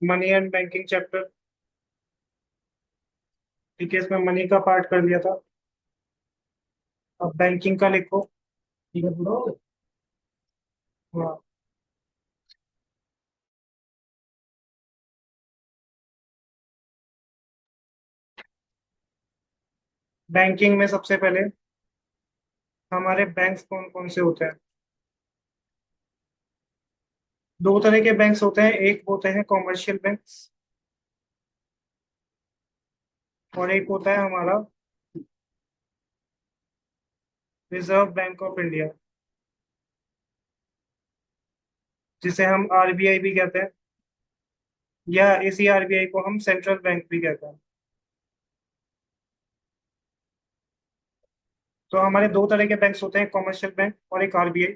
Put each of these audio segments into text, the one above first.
Money and banking chapter. ठीक है, इसमें मनी का पार्ट कर लिया था। अब बैंकिंग का लिखो। ठीक है ब्रो। हाँ। बैंकिंग में सबसे पहले हमारे बैंक्स कौन कौन से होते हैं? दो तरह के बैंक्स होते हैं, एक होते हैं कॉमर्शियल बैंक्स और एक होता है हमारा रिजर्व बैंक ऑफ इंडिया, जिसे हम आरबीआई भी कहते हैं, या इसी आरबीआई को हम सेंट्रल बैंक भी कहते हैं। तो हमारे दो तरह के बैंक्स होते हैं, कॉमर्शियल बैंक और एक आरबीआई,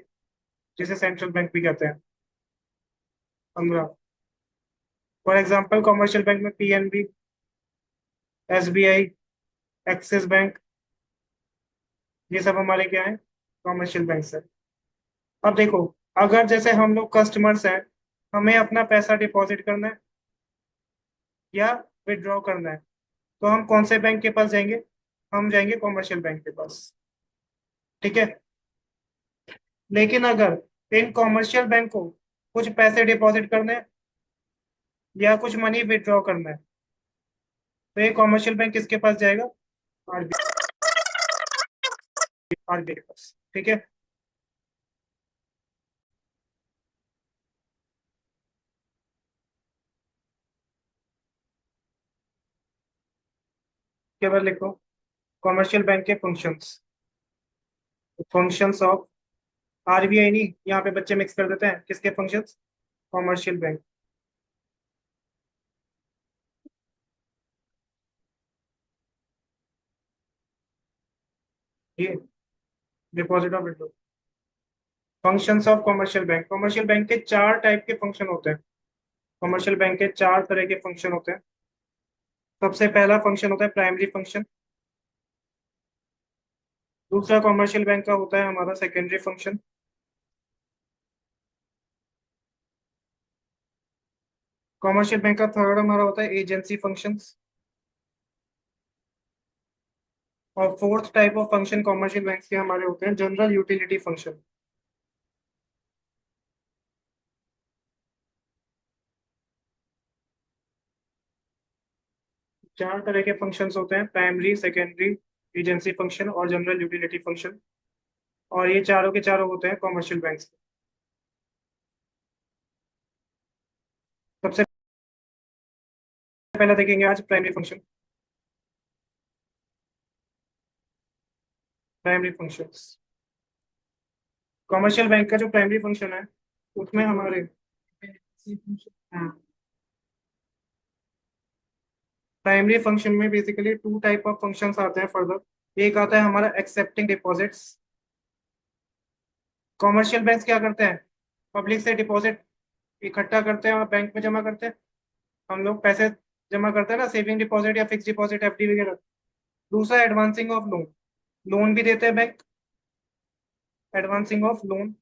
जिसे सेंट्रल बैंक भी कहते हैं। 15। फॉर एग्जाम्पल कॉमर्शियल बैंक में पीएनबी, एसबीआई, एक्सिस बैंक, ये सब हमारे क्या है, कॉमर्शियल बैंक है। अब देखो, अगर जैसे हम लोग कस्टमर्स हैं, हमें अपना पैसा डिपॉजिट करना है या विड्रॉ करना है, तो हम कौन से बैंक के पास जाएंगे? हम जाएंगे कॉमर्शियल बैंक के पास। ठीक है। लेकिन अगर इन कॉमर्शियल बैंक को कुछ पैसे डिपॉजिट करने हैं या कुछ मनी विड्रॉ करना है, तो ये कॉमर्शियल बैंक किसके पास जाएगा? आरबीआई। आरबीआई के पास। ठीक है। केवल लिखो कॉमर्शियल बैंक के फंक्शंस। फंक्शंस ऑफ आरबीआई, नहीं यहाँ पे बच्चे मिक्स कर देते हैं, किसके फंक्शंस? Commercial bank. ये deposit of withdraw. Functions of commercial bank. Commercial bank के चार टाइप के फंक्शन होते हैं। कॉमर्शियल बैंक के चार तरह के फंक्शन होते हैं। सबसे पहला फंक्शन होता है प्राइमरी फंक्शन। दूसरा कॉमर्शियल बैंक का होता है हमारा सेकेंडरी फंक्शन। कॉमर्शियल बैंक का थर्ड हमारा होता है एजेंसी फंक्शंस। और fourth type of function commercial bank के हमारे होते हैं जनरल यूटिलिटी फंक्शन। चार तरह के फंक्शंस होते हैं, प्राइमरी, सेकेंडरी, एजेंसी फंक्शन और जनरल यूटिलिटी फंक्शन। और ये चारों के चारों होते हैं कॉमर्शियल बैंक। सबसे पहले देखेंगे आज primary function. Primary functions. Commercial bank का जो प्राइमरी फंक्शन है, उसमें हमारे प्राइमरी फंक्शन में basically two type of functions आते हैं फर्दर। एक आता है हमारा एक्सेप्टिंग डिपॉजिट्स। कॉमर्शियल बैंक क्या करते हैं? पब्लिक से डिपॉजिट इकट्ठा करते हैं और बैंक में जमा करते हैं। हम लोग पैसे जमा करते हैं ना, सेविंग डिपॉजिट या फिक्स डिपॉजिट, एफडी वगैरह। दूसरा एडवांसिंग ऑफ लोन। लोन भी देते हैं बैंक, एडवांसिंग ऑफ लोन।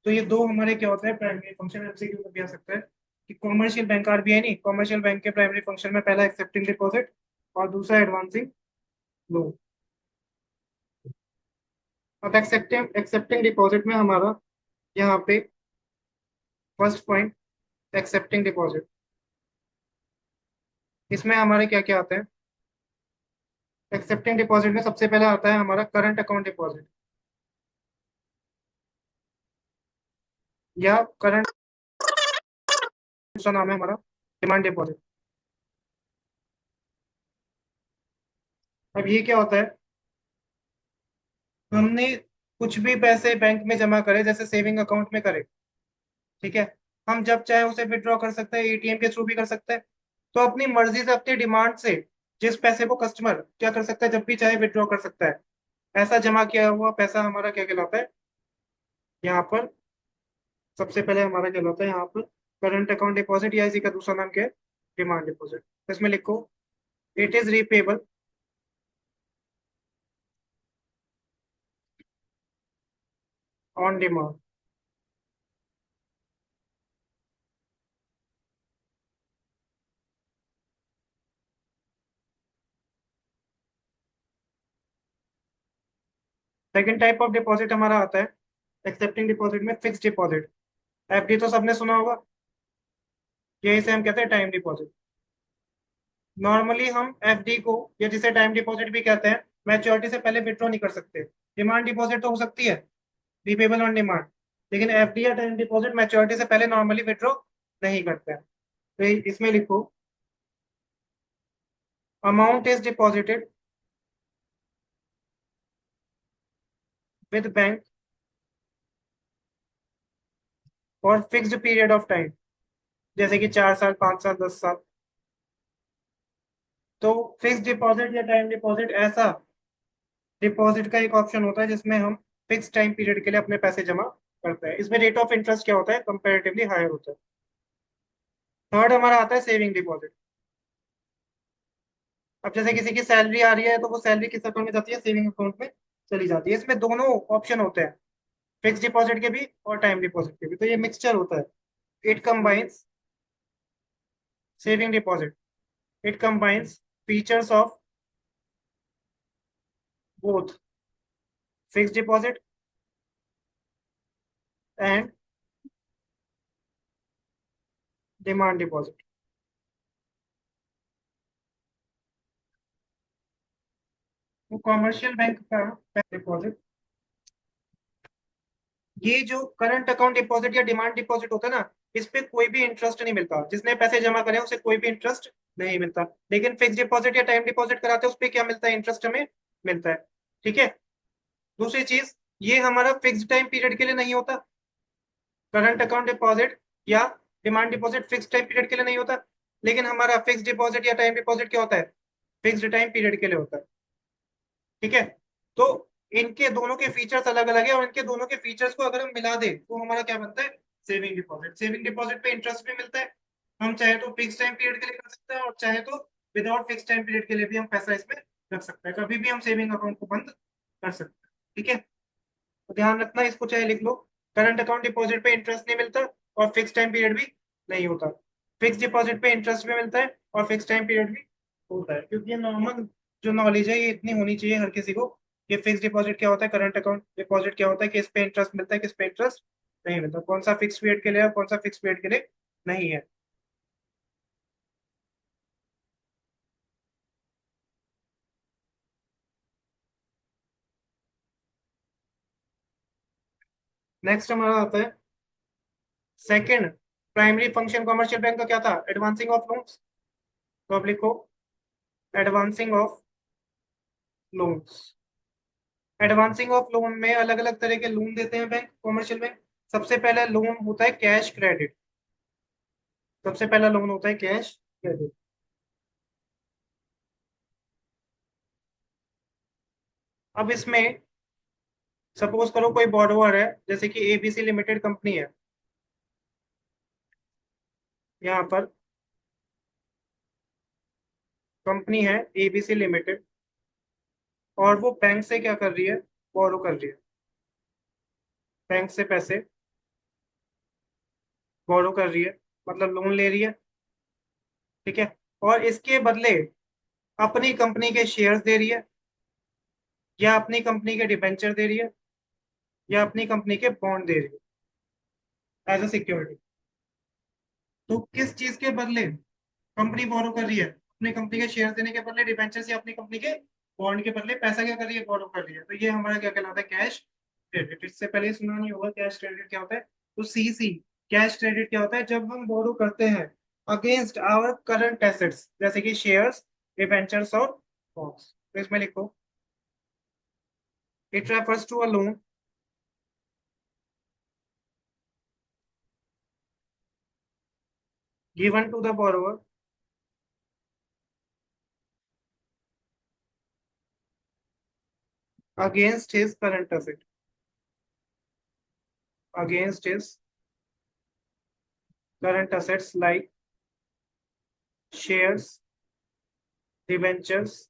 तो ये दो हमारे क्या होते हैं, प्राइमरी फंक्शन। एमसीक्यू में भी आ सकता है कि कॉमर्शियल बैंक, आरबीआई नहीं, कॉमर्शियल बैंक के प्राइमरी फंक्शन में पहला एक्सेप्टिंग डिपॉजिट और दूसरा एडवांसिंग लोन। अब एक्सेप्टिंग एक्सेप्टिंग डिपॉजिट में हमारा यहाँ पे फर्स्ट पॉइंट, एक्सेप्टिंग डिपॉजिट। इसमें हमारे क्या क्या आते हैं? एक्सेप्टिंग डिपॉजिट में सबसे पहले आता है हमारा करंट अकाउंट डिपॉजिट, या करंट, दूसरा नाम है हमारा डिमांड डिपॉजिट। अब ये क्या होता है? हमने कुछ भी पैसे बैंक में जमा करे, जैसे सेविंग अकाउंट में करे, ठीक है, हम जब चाहे उसे विड्रॉ कर सकते हैं, एटीएम के थ्रू भी कर सकते हैं। तो अपनी मर्जी से, अपनी डिमांड से जिस पैसे को कस्टमर क्या कर सकता है, जब भी चाहे विड्रॉ कर सकता है। ऐसा जमा किया हुआ पैसा हमारा क्या कहलाता है यहाँ पर? सबसे पहले हमारा कहलाता है यहाँ पर करंट अकाउंट डिपॉजिट, या इसी का दूसरा नाम क्या है, डिमांड डिपॉजिट। इसमें लिखो it is repayable on demand. Second type of deposit हमारा आता है एक्सेप्टिंग डिपॉजिट में फिक्स डिपॉजिट। एफडी तो सबने सुना होगा, यही से हम कहते हैं टाइम डिपॉजिट। नॉर्मली हम एफडी को, या जिसे टाइम डिपॉजिट भी कहते हैं, मैच्योरिटी से पहले विड्रॉ नहीं कर सकते। डिमांड डिपॉजिट तो हो सकती है, रिपेबल ऑन डिमांड, लेकिन एफडी या टाइम डिपॉजिट मैच्योरिटी से पहले नॉर्मली विड्रॉ नहीं करते हैं। तो इसमें लिखो, amount is deposited with bank for fixed period of time, जैसे कि 4 साल, 5 साल, 10 साल। तो फिक्स डिपॉजिट या टाइम डिपॉजिट ऐसा डिपॉजिट का एक ऑप्शन होता है जिसमें हम फिक्स टाइम पीरियड के लिए अपने पैसे जमा करते हैं। इसमें रेट ऑफ इंटरेस्ट क्या होता है, कंपेरेटिवली हायर होता है। थर्ड हमारा आता है सेविंग डिपॉजिट। अब जैसे किसी की सैलरी आ रही है तो वो सैलरी किस अकाउंट में जाती है, सेविंग अकाउंट में चली जाती है। इसमें दोनों ऑप्शन होते हैं, फिक्स डिपॉजिट के भी और टाइम डिपॉजिट के भी। तो ये मिक्सचर होता है, it combines saving deposit, it combines features of both fix deposit and demand deposit. वो कॉमर्शियल बैंक का डिपॉजिट, ये जो करंट अकाउंट डिपॉजिट या डिमांड डिपॉजिट होता है ना, इस पे कोई भी इंटरेस्ट नहीं मिलता। जिसने पैसे जमा करे उसे कोई भी इंटरेस्ट नहीं मिलता। लेकिन फिक्स डिपॉजिट या टाइम डिपॉजिट कराते हैं उस पे क्या मिलता है, इंटरेस्ट हमें मिलता है। ठीक है। दूसरी चीज, ये हमारा फिक्स टाइम पीरियड के लिए नहीं होता। करंट अकाउंट डिपॉजिट या demand deposit fix time period के लिए नहीं होता, लेकिन हमारा फिक्स डिपॉजिट या टाइम डिपॉजिट क्या होता है, फिक्स्ड टाइम पीरियड के लिए होता है। ठीक है। तो इनके दोनों के फीचर्स अलग अलग है, और इनके दोनों के फीचर्स को अगर हम मिला दें तो हमारा क्या बनता है, सेविंग डिपॉजिट। सेविंग डिपॉजिट पे इंटरेस्ट भी मिलता है, हम चाहे तो फिक्स टाइम पीरियड के लिए कर सकते हैं, और चाहे तो विदाउट फिक्स टाइम पीरियड के लिए भी हम पैसा इसमें रख सकते हैं। कभी भी हम सेविंग अकाउंट को बंद कर सकते हैं। ठीक है। तो ध्यान रखना, इसको चाहे लिख लो, करंट अकाउंट डिपॉजिट पे इंटरेस्ट नहीं मिलता और फिक्स टाइम पीरियड भी नहीं होता। फिक्स डिपॉजिट पे इंटरेस्ट भी मिलता है और फिक्स टाइम पीरियड भी होता है। क्योंकि ये नॉर्मल जो नॉलेज है ये इतनी होनी चाहिए हर किसी को, कि फिक्स डिपॉजिट क्या होता है, करंट अकाउंट डिपॉजिट क्या होता है, किस पे इंटरेस्ट मिलता है, किस पे इंटरेस्ट नहीं मिलता, कौन सा फिक्स पीरियड के लिए है, कौन सा फिक्स पीरियड के लिए नहीं है। नेक्स्ट हमारा आता है second primary function commercial bank का, क्या था, एडवांसिंग ऑफ लोन्स। तो अब लिखो, advancing of loans. Advancing of loan में अलग अलग तरह के लोन देते हैं बैंक, कमर्शियल बैंक। सबसे पहला लोन होता है कैश क्रेडिट। सबसे पहला लोन होता है कैश क्रेडिट। अब इसमें सपोज करो कोई बॉर्डोवर है, जैसे कि एबीसी लिमिटेड कंपनी है यहाँ पर, कंपनी है एबीसी लिमिटेड, और वो बैंक से क्या कर रही है, बोरो कर रही है, बैंक से पैसे बोरो कर रही है, मतलब लोन ले रही है। ठीक है। और इसके बदले अपनी कंपनी के शेयर्स दे रही है, या अपनी कंपनी के डिबेंचर दे रही है, या अपनी कंपनी के बॉन्ड दे रही है एज अ सिक्योरिटी। तो किस चीज के बदले कंपनी बोरो कर रही है, अपनी कंपनी के शेयर देने के बदले डिबेंचर, या अपनी कंपनी के बॉन्ड के बदले पैसा क्या कर रही है, बोरो कर रही है। तो ये हमारा क्या कहलाता है, कैश क्रेडिट। इससे पहले सुना नहीं होगा कैश क्रेडिट क्या होता है। तो सीसी, कैश क्रेडिट क्या होता है, जब हम बोरो करते हैं अगेंस्ट आवर करंट एसेट्स, जैसे कि शेयर्स, डिबेंचर्स और बॉन्ड्स। तो इसमें लिखो, it refers to a loan given to the borrower against his current asset, against his current assets like shares, debentures,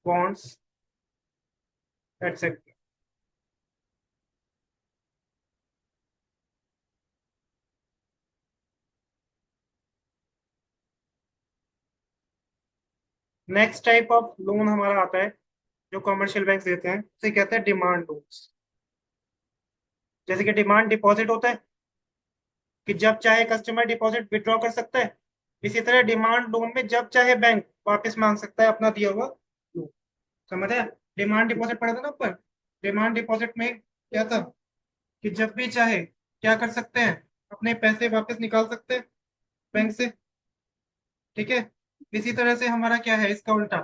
bonds, etc. Next type of loan हमारा आता है जो कॉमर्शियल बैंक देते हैं उसे कहते हैं डिमांड लोन्स। जैसे कि डिमांड डिपॉजिट होता है कि जब चाहे कस्टमर डिपॉजिट विड्रॉ कर सकता है, इसी तरह डिमांड लोन में जब चाहे बैंक वापस मांग सकता है अपना दिया हुआ लोन। समझ आया? डिमांड डिपॉजिट पढ़ा था ना ऊपर। डिमांड डिपॉजिट में क्या था कि जब भी चाहे क्या कर सकते हैं, अपने पैसे वापस निकाल सकते हैं बैंक से। ठीक है। इसी तरह से हमारा क्या है इसका उल्टा,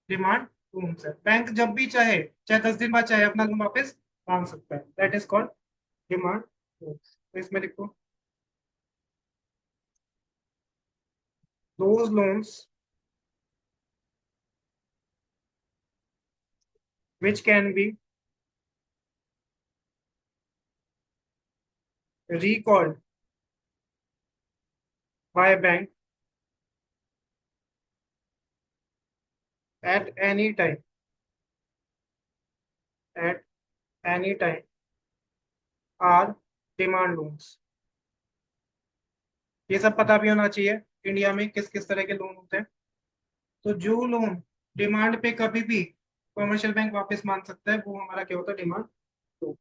डिमांड लोन से बैंक जब भी चाहे, चाहे 10 दिन बाद चाहे, अपना लोन वापस मांग सकता है। That is called demand loan. तो इसमें लिखो, those loans which can be recalled by bank at any time, at any time are demand loans। ये सब पता भी होना चाहिए इंडिया में किस किस तरह के लोन होते हैं। तो जो लोन डिमांड पे कभी भी कमर्शियल बैंक वापस मांग सकता है वो हमारा क्या होता है, डिमांड लोन।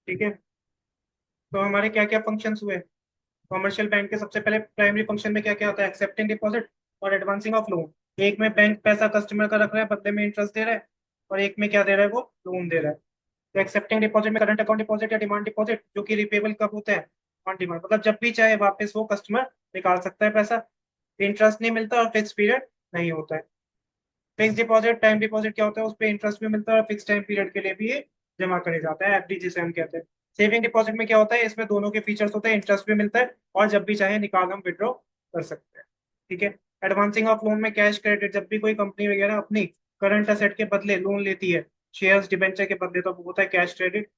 ठीक है। तो हमारे क्या क्या फंक्शंस हुए कमर्शियल बैंक के? सबसे पहले प्राइमरी फंक्शन में क्या क्या होता है, एक्सेप्टिंग डिपॉजिट और एडवांसिंग ऑफ लोन। एक में बैंक पैसा कस्टमर का रख रहा है, बदले में इंटरेस्ट दे रहा है, और एक में क्या दे रहा है, वो लोन दे रहा है। तो एक्सेप्टिंग डिपॉजिट में करंट अकाउंट डिपॉजिट या डिमांड डिपॉजिट, जो कि रिपेबल कब होता है, ऑन डिमांड, मतलब जब भी चाहे वापस वो कस्टमर निकाल सकता है पैसा। इंटरेस्ट नहीं मिलता और फिक्स पीरियड नहीं होता है। फिक्स डिपॉजिट टाइम डिपॉजिट क्या होता है, उस पर इंटरेस्ट भी मिलता है और फिक्स टाइम पीरियड के लिए भी ये जमा करे जाता है, एफडी जिसे हम कहते हैं। सेविंग डिपॉजिट में क्या होता है, इसमें दोनों के फीचर्स होते हैं, इंटरेस्ट भी मिलता है और जब भी चाहे निकाल हम विड्रॉ कर सकते हैं। ठीक है। एडवांसिंग ऑफ लोन में कैश क्रेडिट, जब भी कोई कंपनी वगैरह अपनी करंट असेट के बदले लोन लेती है, शेयर्स डिबेंचर के बदले, तो वो होता है कैश क्रेडिट।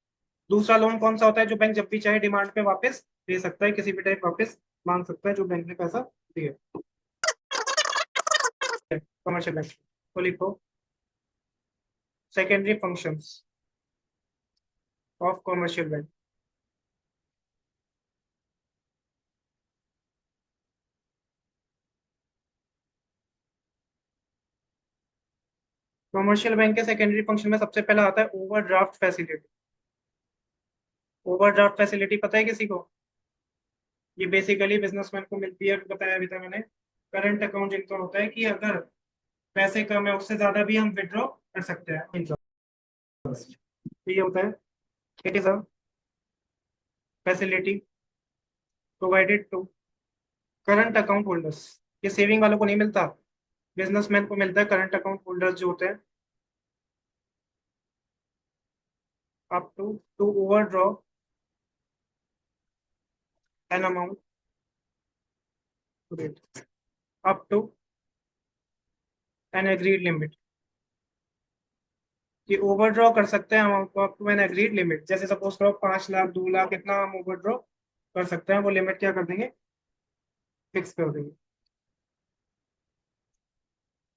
दूसरा लोन कौन सा होता है, जो बैंक जब भी चाहे डिमांड पे वापस दे सकता है, किसी भी टाइप वापस मांग सकता है जो बैंक ने पैसा दिया। Commercial bank. तो लिखो, secondary functions of commercial bank. Commercial bank के सेकेंडरी फंक्शन में सबसे पहला आता है ओवरड्राफ्ट फैसिलिटी। ओवरड्राफ्ट फैसिलिटी पता है किसी को? ये बेसिकली बिजनेसमैन को मिलती है, बताया अभी था मैंने। करंट अकाउंट जिनका होता है कि अगर पैसे कम है उससे ज्यादा भी हम विड्रॉ कर सकते हैं इंटरेस्ट। ये होता है, it is a facility provided to current account holders. ये सेविंग वालों को नहीं मिलता, बिजनेसमैन को मिलता है। करंट अकाउंट होल्डर्स जो होते हैं, up to overdraw an amount up to an agreed limit. कि ओवरड्रॉ कर सकते हैं अमाउंट को up to an agreed limit. जैसे सपोज करो 5 लाख 2 लाख इतना हम ओवरड्रॉ कर सकते हैं, वो लिमिट क्या कर देंगे, फिक्स कर देंगे।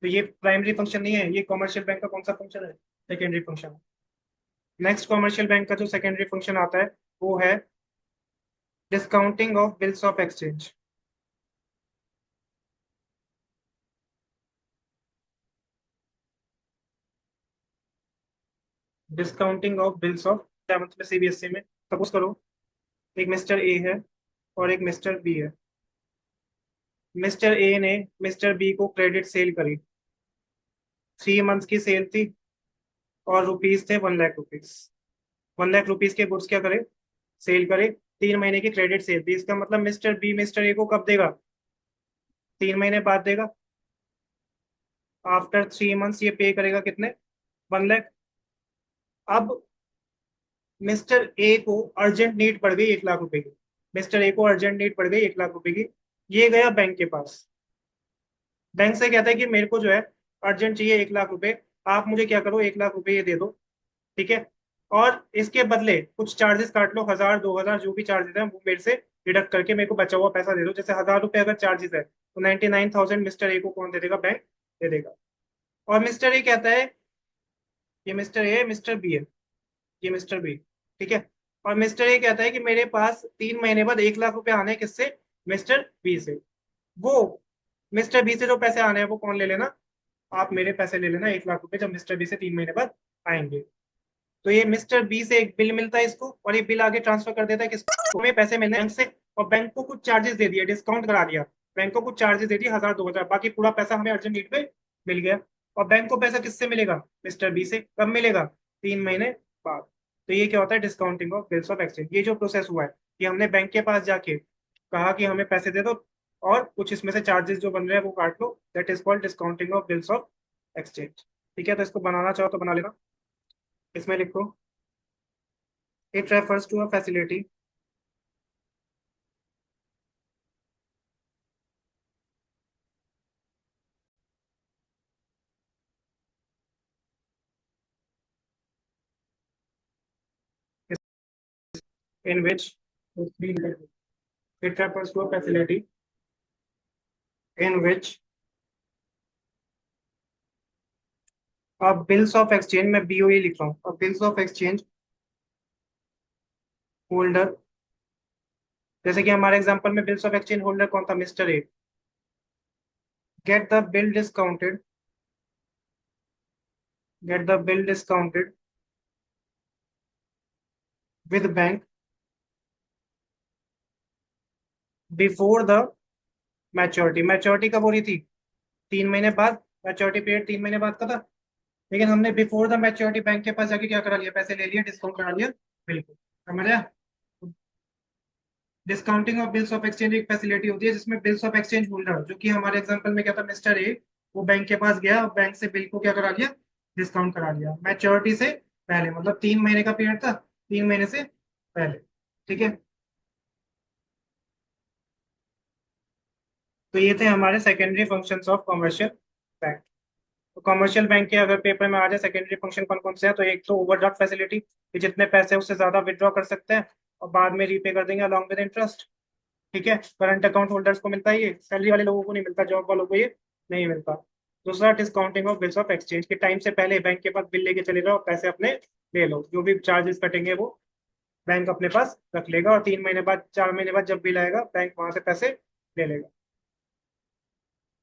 तो ये प्राइमरी फंक्शन नहीं है, ये कमर्शियल बैंक का कौन सा फंक्शन है, secondary function. Next commercial bank का जो सेकेंडरी फंक्शन आता है वो है discounting of bills of exchange. Discounting of bills of 7th में सीबीएसई में। सपोज करो एक मिस्टर ए है और एक मिस्टर बी है। मिस्टर ए ने मिस्टर बी को क्रेडिट सेल करी, 3 मंथ्स की सेल थी और रुपीज थे 1 लाख रुपीज। 1 लाख रुपीज के गुड्स क्या करे, सेल करे। 3 महीने की क्रेडिट सेल थी, इसका मतलब मिस्टर बी मिस्टर ए को कब देगा, 3 महीने बाद देगा। आफ्टर 3 मंथ्स ये पे करेगा कितने, 1 लाख। अब मिस्टर ए को अर्जेंट नीड पड़ गई 1 लाख रुपए की। मिस्टर ए को अर्जेंट नीड पड़ गई 1 लाख रुपए की। ये गया बैंक के पास, बैंक से कहता है कि मेरे को जो है अर्जेंट चाहिए 1 लाख रुपए, आप मुझे क्या करो 1 लाख रुपए ये दे दो। ठीक है। और इसके बदले कुछ चार्जेस काट लो, 1000 2000 जो भी चार्जेस हैं वो मेरे से डिडक्ट करके मेरे को बचा हुआ पैसा दे दो। जैसे 1000 रुपए अगर चार्जेस है तो 99,000 मिस्टर ए को कौन दे देगा, बैंक दे देगा। और मिस्टर ए कहता है, ये मिस्टर ए मिस्टर बी है, ये मिस्टर बी। ठीक है। और मिस्टर ए कहता है कि मेरे पास 3 महीने बाद 1 लाख रुपए आने हैं, किससे? मिस्टर बी से। वो मिस्टर बी से जो पैसे आने हैं वो कौन ले लेना? आप मेरे पैसे ले लेना 1 लाख रुपए, जब मिस्टर बी से 3 महीने बाद आएंगे। तो ये मिस्टर बी से एक बिल मिलता है इसको, और ये बिल आगे ट्रांसफर कर देता है किसको? हमें पैसे मिलने हैं बैंक से, और बैंक को कुछ चार्जेस दे दिया, डिस्काउंट करा दिया। बैंक को कुछ चार्जेस दे दिए 1000 2000, बाकी पूरा पैसा हमें अर्जेंट नीड पे मिल गया। और बैंक को पैसा किससे मिलेगा? मिस्टर बी से। कब मिलेगा? 3 महीने बाद। तो ये क्या होता है? Discounting of bills of exchange. ये जो प्रोसेस हुआ है कि हमने बैंक के पास जाके कहा कि हमें पैसे दे दो, और कुछ इसमें से चार्जेस जो बन रहे हैं वो काट लो, that is called discounting of bills of exchange. ठीक है, तो इसको बनाना चाहो तो बना लेना। इसमें लिखो, it refers to a facility in which it refers to a facility in which अब बिल्स ऑफ एक्सचेंज, मैं बीओई लिख रहा हूँ, अब बिल्स ऑफ एक्सचेंज होल्डर, जैसे कि हमारे एग्जांपल में बिल्स ऑफ एक्सचेंज होल्डर कौन था? Mister A. Get the bill discounted, get the bill discounted with bank before the maturity. Maturity कब हो रही थी? 3 महीने बाद। मैच्योरिटी पीरियड 3 महीने बाद का था, लेकिन हमने बिफोर द मैच्योरिटी बैंक के पास जाके क्या करा लिया? पैसे ले लिए, डिस्काउंट करा लिया। बिल्कुल समझ। Discounting of bills of exchange एक फैसिलिटी होती है जिसमें बिल्स ऑफ एक्सचेंज होल्डर, जो कि हमारे एग्जांपल में क्या था? मिस्टर ए, वो बैंक के पास गया और बैंक से बिल को क्या करा लिया? डिस्काउंट करा लिया मैच्योरिटी से पहले, मतलब 3 महीने का पीरियड था, 3 महीने से पहले। ठीक है, तो ये थे हमारे secondary functions of commercial bank. तो कमर्शियल बैंक के अगर पेपर में आ जाए सेकेंडरी फंक्शन कौन कौन से हैं, तो एक तो ओवरड्राफ्ट फैसिलिटी, कि जितने पैसे उससे ज्यादा विड्रॉ कर सकते हैं और बाद में रीपे कर देंगे अलॉन्ग विद इंटरेस्ट। ठीक है, करंट अकाउंट होल्डर्स को मिलता है, ये सैलरी वाले लोगों को नहीं मिलता, जॉब वालों को ये नहीं मिलता। दूसरा, discounting of bills of exchange, के टाइम से पहले बैंक के पास बिल लेके चले जाओ, पैसे अपने ले लो, जो भी चार्जेस कटेंगे वो बैंक अपने पास रख लेगा, और 3 महीने बाद 4 महीने बाद जब बिल आएगा बैंक वहां से पैसे ले लेगा।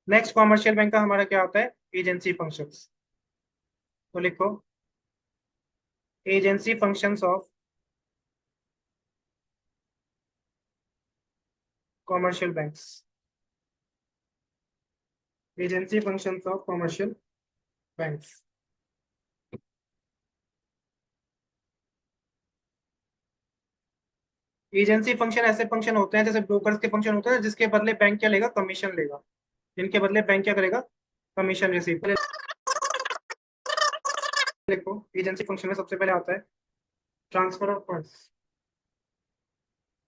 नेक्स्ट, कॉमर्शियल बैंक का हमारा क्या होता है? Agency functions. तो लिखो, agency functions of commercial banks, agency functions of commercial banks. Agency function ऐसे फंक्शन होते हैं जैसे ब्रोकर्स के फंक्शन होते हैं, जिसके बदले बैंक क्या लेगा? कमीशन लेगा। जिनके बदले बैंक क्या करेगा? Commission receive. देखो, एजेंसी फंक्शन में सबसे पहले आता है transfer of funds,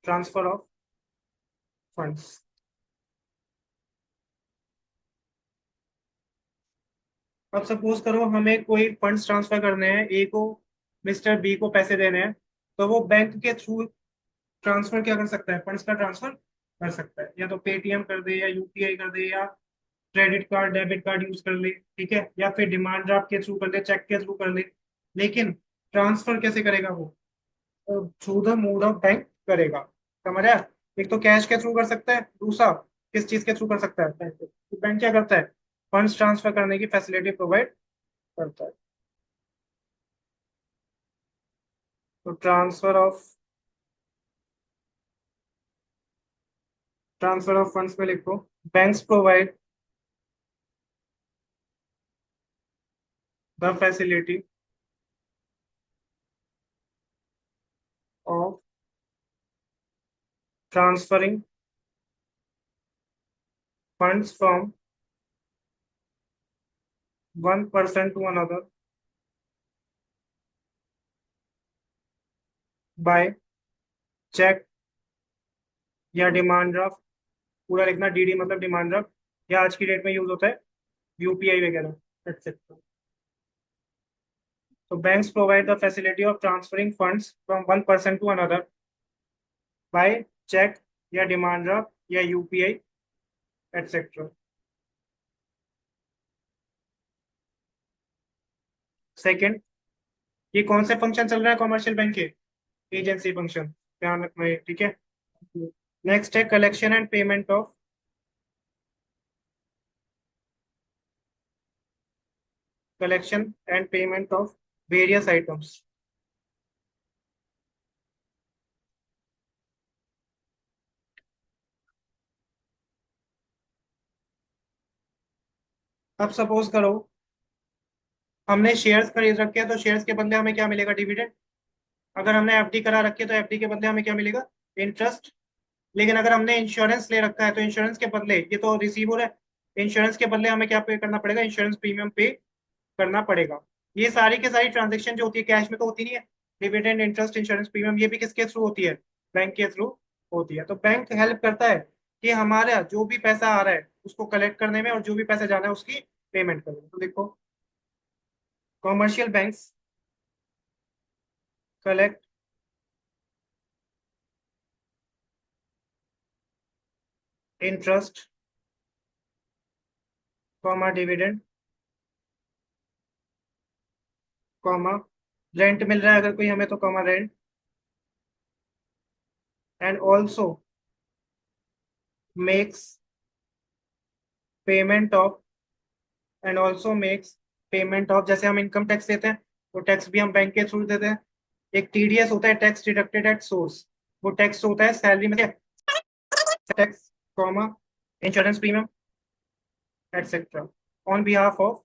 transfer of funds. अब सपोज करो हमें कोई फंड्स ट्रांसफर करने हैं, ए को मिस्टर बी को पैसे देने हैं, तो वो बैंक के थ्रू ट्रांसफर क्या कर सकता है? फंड्स का ट्रांसफर कर सकता है, या तो पेटीएम कर दे, या यूपीआई कर दे, या credit card debit card use कर ले। ठीक है, या फिर डिमांड ड्राफ्ट के थ्रू कर ले, चेक के थ्रू कर ले। लेकिन ट्रांसफर कैसे करेगा वो? Through the mode of bank करेगा। समझ आया? एक तो कैश के थ्रू कर सकता है, दूसरा किस चीज के थ्रू कर सकता है? बैंक के। तो बैंक क्या करता है? फंड्स ट्रांसफर करने की फैसिलिटी प्रोवाइड करता है। तो ट्रांसफर ऑफ फंड्स में लिखो, banks provide the facility of transferring funds from one person to another by cheque या डिमांड ड्राफ्ट। पूरा लिखना, डीडी मतलब डिमांड ड्राफ्ट, या आज की डेट में यूज होता है यूपीआई वगैरह एक्सेट्रा। तो banks provide the facility of transferring funds from one person to another by cheque या डिमांड ड्राफ्ट या यूपीआई एक्सेट्रा। सेकंड, ये कौन से फंक्शन चल रहा है कॉमर्शियल बैंक के? एजेंसी फंक्शन, ध्यान रखना है, ठीक है। नेक्स्ट है collection and payment of, collection and payment of various items. अब सपोज करो हमने शेयर्स खरीद रखे हैं, तो शेयर्स के बदले हमें क्या मिलेगा? डिविडेंड। अगर हमने एफडी करा रखी है तो एफडी के बदले हमें क्या मिलेगा? इंटरेस्ट। लेकिन अगर हमने इंश्योरेंस ले रखा है तो इंश्योरेंस के बदले, ये तो रिसीवर है, इंश्योरेंस के बदले हमें क्या पे करना पड़ेगा? इंश्योरेंस प्रीमियम पे करना पड़ेगा। ये सारी के सारी ट्रांजेक्शन जो होती है कैश में तो होती नहीं है। डिविडेंड, इंटरेस्ट, इंश्योरेंस प्रीमियम, ये भी किसके थ्रू होती है? बैंक के थ्रू होती है। तो बैंक हेल्प करता है कि हमारा जो भी पैसा आ रहा है उसको कलेक्ट करने में, और जो भी पैसा जाना है उसकी पेमेंट करने में। तो देखो, commercial banks collect interest, comma dividend, comma rent मिल रहा है अगर कोई हमें तो comma rent, and also makes payment of, and also makes payment of, जैसे हम इनकम टैक्स देते हैं तो टैक्स भी हम बैंक के थ्रू देते हैं। एक टीडीएस होता है, टैक्स डिडक्टेड एट सोर्स, वो टैक्स होता है सैलरी में tax, comma insurance premium etcetera, on behalf of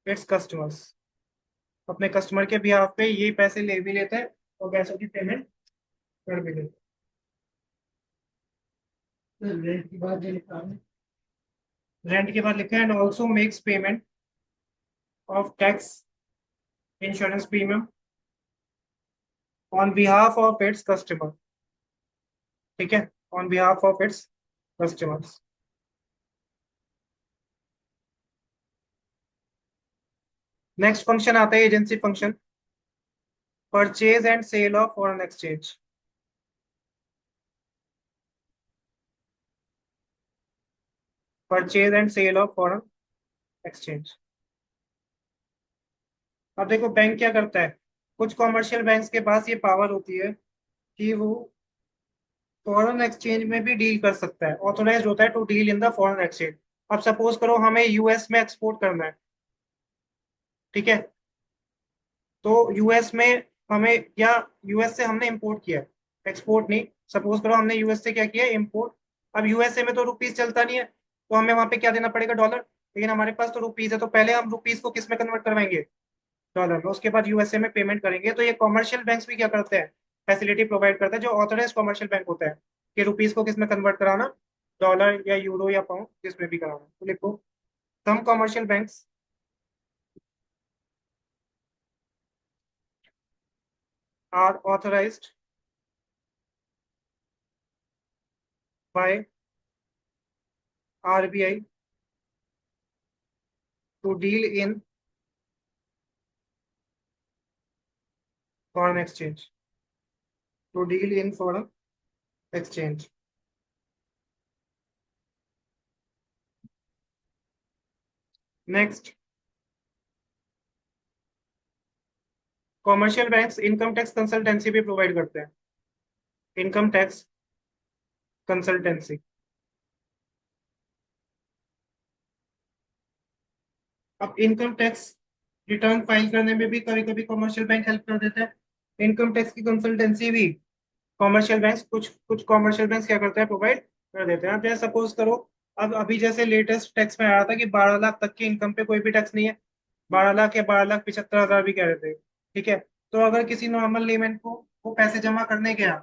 its customers. अपने कस्टमर के बिहाफ पे ये पैसे ले भी लेते हैं और पैसों की पेमेंट कर भी देते हैं। रेंट की बात ये लिखा है, रेंट के बाद लिखा है and also makes payment of tax, insurance premium on behalf of its customer, ठीक है, on behalf of its customers. Next function आता है agency function, purchase and sale of foreign exchange. Purchase and sale of foreign exchange. अब देखो bank क्या करता है, कुछ कॉमर्शियल बैंक्स के पास ये पावर होती है कि वो फॉरेन एक्सचेंज में भी डील कर सकता है, ऑथोराइज होता है to deal in the foreign exchange. अब सपोज करो हमें यूएस में एक्सपोर्ट करना है, ठीक है, तो यूएस में हमें, या यूएस से हमने इंपोर्ट किया है, एक्सपोर्ट नहीं, सपोज करो हमने यूएस से क्या किया? इंपोर्ट। अब यूएसए में तो रुपीज चलता नहीं है, तो हमें वहां पे क्या देना पड़ेगा? डॉलर। लेकिन हमारे पास तो रुपीज है, तो पहले हम रुपीज को किस में कन्वर्ट करवाएंगे? डॉलर में। उसके बाद यूएसए में पेमेंट करेंगे। तो ये कॉमर्शियल बैंक्स भी क्या करते हैं? फैसिलिटी प्रोवाइड करता है, जो ऑथराइज कॉमर्शियल बैंक होता है, कि रुपीज को किस में कन्वर्ट कराना? डॉलर या यूरो या पाउंड, जिसमें भी कराना। तो लिखो, some commercial banks are authorised by RBI to deal in foreign exchange, to deal in foreign exchange. Next, commercial banks income tax consultancy भी प्रोवाइड करते हैं। Income tax consultancy. अब इनकम टैक्स रिटर्न फाइल करने में भी कभी कभी commercial bank help कर देते हैं। इनकम टैक्स की कंसल्टेंसी भी कॉमर्शियल बैंक, कुछ कुछ कॉमर्शियल बैंक क्या करते हैं? प्रोवाइड कर देते हैं। अब जैसे सपोज करो, अब अभी जैसे लेटेस्ट टैक्स में आया था कि 12 लाख तक की इनकम पे कोई भी टैक्स नहीं है। 12 लाख या 12,75,000 भी कह रहे थे, ठीक है। तो अगर किसी नॉर्मल लेमैन को वो पैसे जमा करने गया,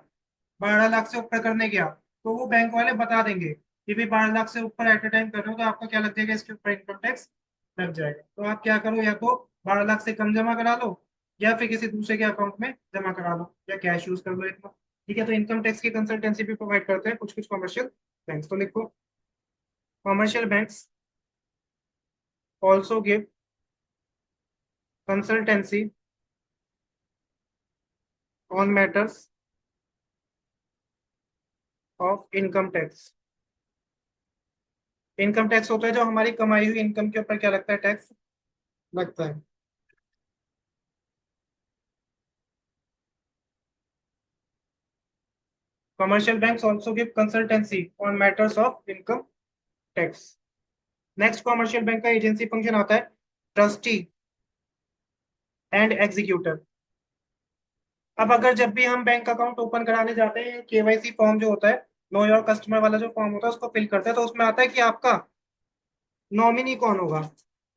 12 लाख से ऊपर करने गया, तो वो बैंक वाले बता देंगे कि भाई 12 लाख से ऊपर एट अ टाइम कर रहे हो तो आपका क्या लग जाएगा? इसके ऊपर इनकम टैक्स लग जाएगा। तो आप क्या करो, या तो 12 लाख से कम जमा करा लो, या फिर किसी दूसरे के अकाउंट में जमा करा लो, या कैश यूज कर लो इतना, ठीक है। तो इनकम टैक्स की कंसल्टेंसी भी प्रोवाइड करते हैं कुछ कुछ कमर्शियल बैंक्स। तो लिखो, commercial banks also give consultancy on matters of income tax. Income tax होता है जो हमारी कमाई हुई इनकम के ऊपर क्या लगता है? टैक्स लगता है। Commercial banks also give consultancy on matters of income tax. Next commercial bank का एजेंसी फंक्शन आता है ट्रस्टी एंड एग्जीक्यूटर। अब अगर जब भी हम बैंक अकाउंट ओपन कराने जाते हैं, केवाईसी फॉर्म जो होता है, नो योर कस्टमर वाला जो फॉर्म होता है, उसको फिल करते हैं, तो उसमें आता है कि आपका नॉमिनी कौन होगा।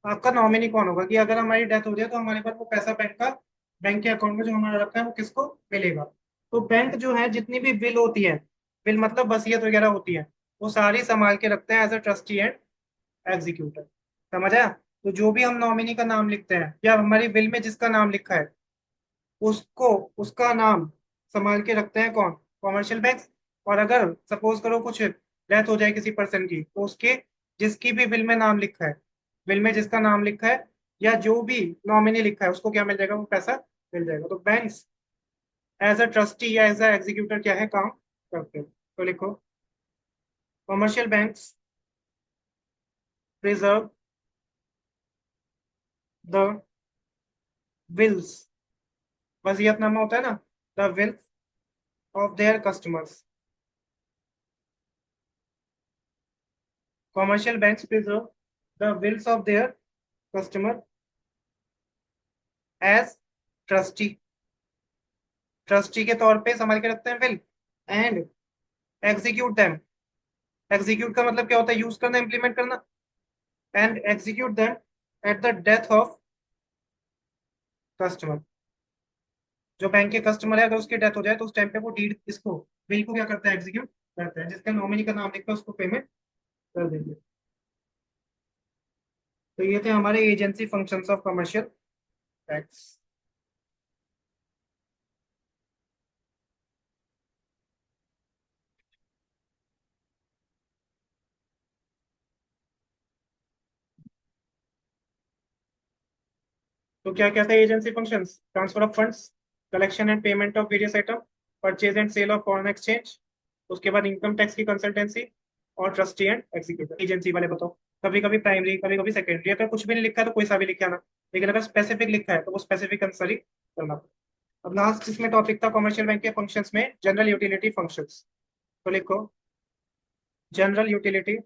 आपका नॉमिनी कौन होगा कि अगर हमारी डेथ हो जाए तो हमारे पास वो पैसा बैंक के अकाउंट में जो हमारा रखा है वो किसको मिलेगा। तो बैंक जो है जितनी भी विल होती है, विल मतलब वसीयत वगैरह होती है, वो सारी संभाल के रखते हैं as a trustee and executor. समझ आया? तो जो भी हम नॉमिनी का नाम लिखते हैं या हमारी विल में जिसका नाम लिखा है, उसको उसका नाम संभाल के रखते हैं कौन? Commercial banks. और अगर सपोज करो कुछ डेथ हो जाए किसी पर्सन की, तो उसके जिसकी भी विल में नाम लिखा है, विल में जिसका नाम लिखा है या जो भी नॉमिनी लिखा है, उसको क्या मिल जाएगा? वो पैसा मिल जाएगा। तो बैंक्स एज अ ट्रस्टी या एज अ एग्जीक्यूटर क्या है, काम करते हैं। तो लिखो, commercial banks preserve the wills, वसीयतनामा होता है ना, the wills of their customers. Commercial banks preserve the wills of their customer as trustee, trustee के तौर पे संभाल के रखते हैं will, and execute them. Execute का मतलब क्या होता है? यूज करना, इंप्लीमेंट करना। And execute them at the death of customer. जो बैंक के कस्टमर है, अगर उसकी डेथ हो जाए तो उस टाइम पे वो डीड इसको, बिल को क्या करता है? एग्जीक्यूट करता है। जिसका नॉमिनी का नाम लिखता है उसको पेमेंट कर देंगे। तो ये थे हमारे agency functions of commercial banks. तो क्या क्या था agency functions? Transfer of funds, collection and payment of various item, purchase and sale of foreign exchange, उसके बाद इनकम टैक्स की कंसल्टेंसी, और ट्रस्टी एंड एग्जीक्यूटिव। एजेंसी वाले बताओ, कभी कभी प्राइमरी, कभी कभी सेकेंडरी। अगर कुछ भी नहीं लिखा है तो कोई सा भी लिखे आना, लेकिन अगर स्पेसिफिक लिखा है तो वो स्पेसिफिक आंसर ही करना पड़ेगा। अब लास्ट इसमें टॉपिक था कमर्शियल बैंक के फंक्शंस में जनरल यूटिलिटी फंक्शंस। तो लिखो, general utility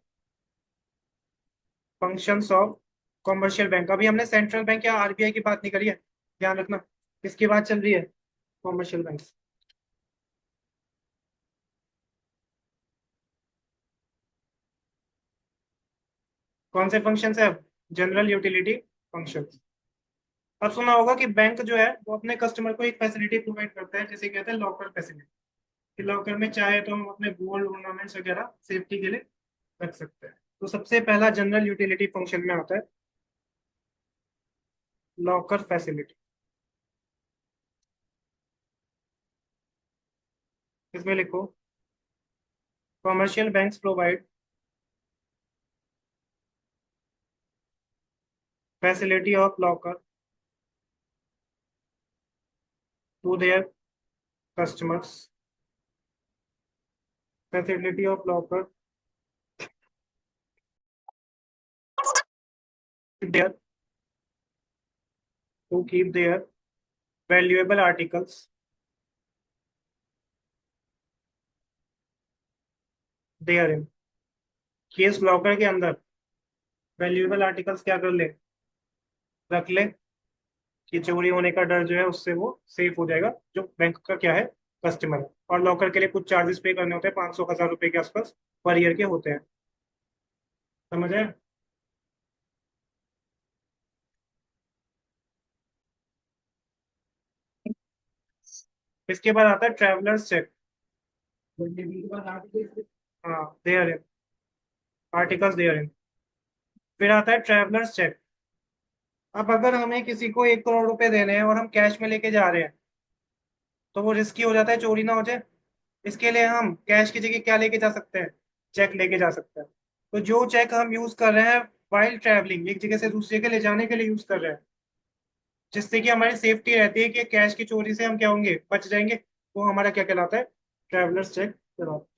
functions of commercial bank. अभी हमने सेंट्रल बैंक या आरबीआई की बात नहीं करी है, ध्यान रखना। किसकी बात चल रही है? Commercial bank. कौन से फंक्शन है अब? General utility function. अब सुना होगा कि बैंक जो है वो अपने कस्टमर को एक फैसिलिटी प्रोवाइड करता है जिसे कहते हैं लॉकर फैसिलिटी। कि लॉकर में चाहे तो हम अपने गोल्ड ऑर्नामेंट्स वगैरह सेफ्टी के लिए रख सकते हैं। तो सबसे पहला जनरल यूटिलिटी फंक्शन में आता है लॉकर फैसिलिटी। इसमें लिखो, commercial banks provide facility of locker to their customers, facility of locker there to keep their valuable articles therein. कि इस लॉकर के अंदर वैल्यूएबल आर्टिकल्स क्या कर ले? रख ले, कि चोरी होने का डर जो है उससे वो सेफ हो जाएगा, जो बैंक का क्या है, कस्टमर है। और लॉकर के लिए कुछ चार्जेस पे करने होते हैं, 500 1000 रुपए के आसपास पर ईयर के होते हैं। समझ है? इसके बाद आता है ट्रैवलर्स चेक। हाँ, therein, articles therein. फिर आता है ट्रैवलर्स चेक। अब अगर हमें किसी को 1 करोड़ रुपए देने हैं और हम कैश में लेके जा रहे हैं, तो वो रिस्की हो जाता है, चोरी ना हो जाए। इसके लिए हम कैश की जगह क्या लेके जा सकते हैं? चेक लेके जा सकते हैं। तो जो चेक हम यूज कर रहे हैं वाइल ट्रैवलिंग, एक जगह से दूसरी जगह ले जाने के लिए यूज कर रहे हैं, जिससे कि हमारी सेफ्टी रहती है कि कैश की चोरी से हम क्या होंगे, बच जाएंगे, वो हमारा क्या कहलाता है? ट्रैवलर्स चेक कहलाता है।